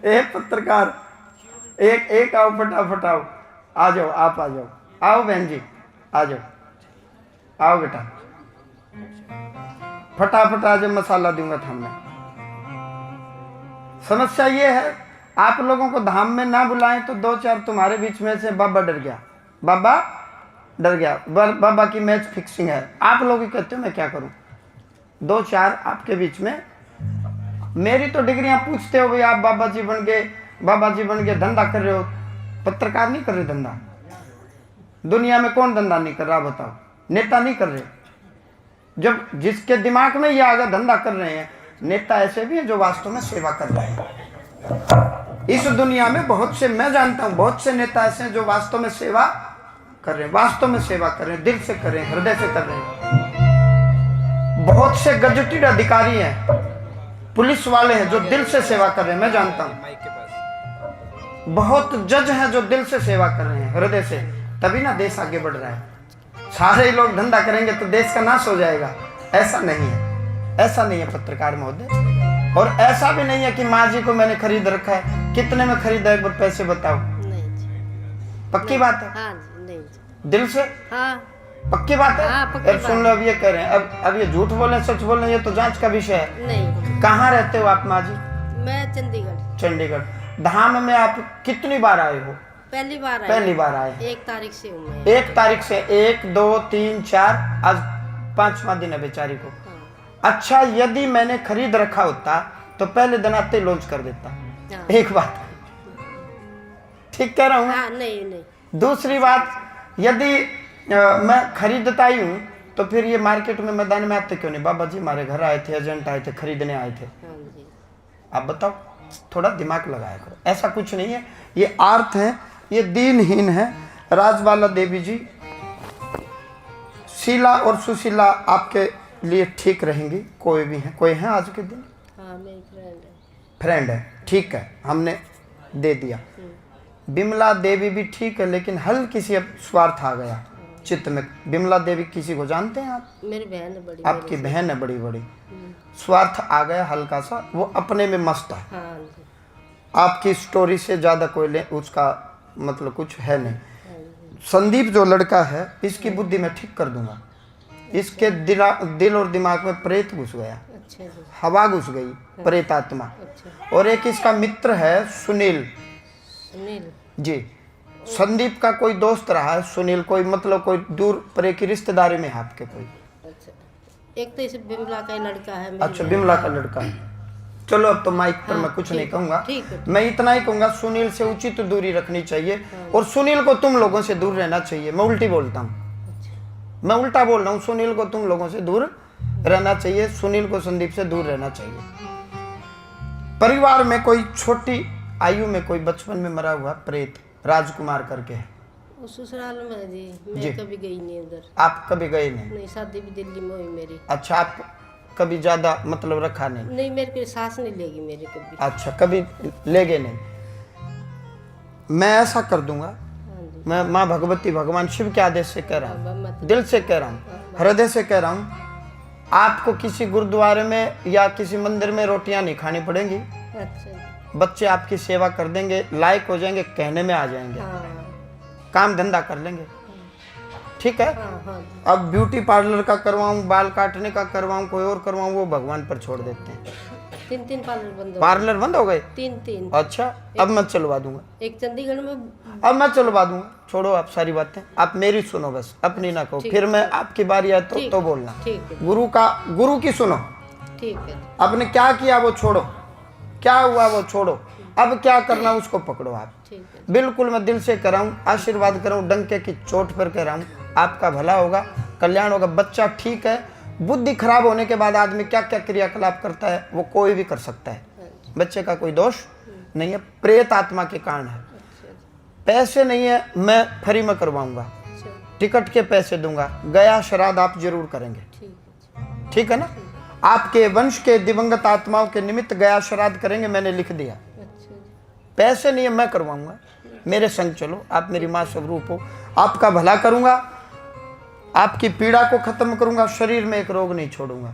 एक पत्रकार, एक एक आओ, फटाफट आओ, आ जाओ, आप आ जाओ, आओ बहन जी, आ जाओ, आओ बेटा, फटाफट आ जाओ, मसाला दूंगा थाम में। समस्या ये है, आप लोगों को धाम में ना बुलाएं तो दो चार तुम्हारे बीच में से बाबा डर गया, बाबा डर गया, बाबा की मैच फिक्सिंग है, आप लोग ही कहते हो मैं क्या करूं। दो चार आपके बीच में, मेरी तो डिग्रियां पूछते हो भाई, आप बाबा जी बन गए, बाबा जी बन गए, धंधा कर रहे हो। पत्रकार नहीं कर रहे धंधा, दुनिया में कौन धंधा नहीं कर रहा बताओ, नेता नहीं कर रहे। जब जिसके दिमाग में ये आ गया धंधा कर रहे हैं, नेता ऐसे भी हैं जो वास्तव में सेवा कर रहे हैं। इस दुनिया में बहुत से, मैं जानता हूं बहुत से नेता ऐसे हैं जो वास्तव में सेवा कर रहे हैं, वास्तव में सेवा कर रहे हैं, दिल से कर रहे हैं, हृदय से कर रहे हैं। बहुत से गजेटेड अधिकारी हैं, पुलिस वाले हैं जो दिल से सेवा कर रहे हैं, मैं जानता हूं। बहुत जज हैं जो दिल से सेवा कर रहे हैं, हृदय से, तभी ना देश आगे बढ़ रहा है। सारे लोग धंधा करेंगे तो देश का नाश हो जाएगा, ऐसा नहीं है, ऐसा नहीं है पत्रकार महोदय। और ऐसा भी नहीं है कि माँ जी को मैंने खरीद रखा है, कितने में खरीदा एक बार पैसे बताओ। नहीं, पक्की बात है? हाँ, नहीं, दिल से? हाँ, पक्की बात है? हाँ, अब सुन लो, अब ये कह रहे हैं, अब ये झूठ बोले सच बोले ये तो जांच का विषय है। नहीं। कहाँ रहते हो आप माँ जी? मैं चंडीगढ़। चंडीगढ़। धाम में आप कितनी बार आए हो? पहली बार आए। पहली बार आए। 1 तारीख से हूँ मैं। 1 तारीख से, 1 2 3 4, आज 5वां दिन है बेचारी को। हाँ। अच्छा, यदि मैंने खरीद रखा होता तो पहले दिन आते लॉन्च कर देता। हाँ। एक बात ठीक कह रहा हूँ? हाँ, नहीं। दूसरी बात, यदि मैं खरीदता ही हूँ तो फिर ये मार्केट में मैदान में आते क्यों नहीं? बाबा जी हमारे घर आए थे, एजेंट आए थे, खरीदने आए थे। आप बताओ, थोड़ा दिमाग लगाया करो। ऐसा कुछ नहीं है, ये आर्थ है, ये दीनहीन है। राजबाला देवी जी, शीला और सुशीला आपके लिए ठीक रहेंगी, कोई भी है, कोई है आज के दिन? हाँ, मेरी फ्रेंड है, ठीक है, हमने दे दिया। बिमला देवी भी ठीक है, लेकिन हल्की सी अब स्वार्थ आ गया चित्त में। बिमला देवी किसी को जानते हैं आप? मेरी बहन है बड़ी, आपकी बहन है बड़ी। स्वार्थ आ गया हल्का सा, वो अपने में मस्त है। हाँ, आपकी स्टोरी से ज्यादा कोई उसका मतलब कुछ है नहीं। संदीप जो लड़का है, इसकी बुद्धि में ठीक कर दूंगा। इसके दिल और दिमाग में प्रेत घुस गया, हवा घुस गई, प्रेत आत्मा। और एक इसका मित्र है सुनील जी, संदीप का कोई दोस्त रहा है सुनील, कोई मतलब कोई दूर परे की रिश्तेदारी में है आपके कोई? अच्छा, एक तो इसे बिमला का लड़का है। अच्छा, बिमला का लड़का है। चलो, अब तो माइक पर मैं कुछ नहीं कहूंगा, मैं इतना ही कहूंगा, सुनील से उचित दूरी रखनी चाहिए। और सुनील को तुम लोगों से दूर रहना चाहिए। मैं उल्टी बोलता हूँ, मैं उल्टा बोल रहा हूँ। सुनील को तुम लोगों से दूर रहना चाहिए, सुनील को संदीप से दूर रहना चाहिए। परिवार में कोई छोटी आयु में कोई बचपन में मरा हुआ प्रेत राजकुमार करके है, ससुराल में जी। मैं कभी गई नहीं उधर। आप कभी गए नहीं? नहीं, शादी भी दिल्ली में हुई मेरी। अच्छा, आप कभी ज्यादा मतलब रखा नहीं? नहीं, मेरे को सास नहीं लेगी मेरे कभी। अच्छा, कभी लेगे नहीं। मैं ऐसा कर दूंगा, मैं माँ भगवती भगवान शिव के आदेश से कह रहा हूँ, दिल से कह रहा हूँ, हृदय से कह रहा हूँ, आपको किसी गुरुद्वारे में या किसी मंदिर में रोटियां नहीं खानी पड़ेंगी। अच्छा। बच्चे आपकी सेवा कर देंगे, लायक हो जाएंगे, कहने में आ जाएंगे। हाँ। काम धंधा कर लेंगे, ठीक है? हाँ। अब ब्यूटी पार्लर का करवाऊं, बाल काटने का करवाऊं, कोई और करवाऊं, वो भगवान पर छोड़ देते हैं। 3 पार्लर बंद हो गए। 3। अच्छा, अब मैं चलवा दूंगा एक चंडीगढ़ में, अब मैं चलवा दूंगा। छोड़ो आप सारी बातें, आप मेरी सुनो बस, अपनी ना कहो। फिर मैं आपकी बारी आए तो बोलना। गुरु की सुनो, ठीक है? आपने क्या किया वो छोड़ो, क्या हुआ वो छोड़ो, अब क्या करना उसको पकड़ो आप। बिल्कुल मैं दिल से कर रहा हूँ, आशीर्वाद कर रहा हूँ, डंके की चोट पर कह रहा हूँ, आपका भला होगा, कल्याण होगा। बच्चा ठीक है, बुद्धि खराब होने के बाद आदमी क्या क्या क्रियाकलाप करता है वो कोई भी कर सकता है, बच्चे का कोई दोष नहीं है, प्रेत आत्मा के कारण है। पैसे नहीं है, मैं फ्री में करवाऊंगा, टिकट के पैसे दूंगा, गया श्राद्ध आप जरूर करेंगे, ठीक है ना? आपके वंश के दिवंगत आत्माओं के निमित्त गया श्राद्ध करेंगे, मैंने लिख दिया। पैसे नहीं है, मैं करवाऊंगा, मेरे संग चलो, आप मेरी माँ स्वरूप हो, आपका भला करूंगा, आपकी पीड़ा को खत्म करूंगा, शरीर में एक रोग नहीं छोड़ूंगा।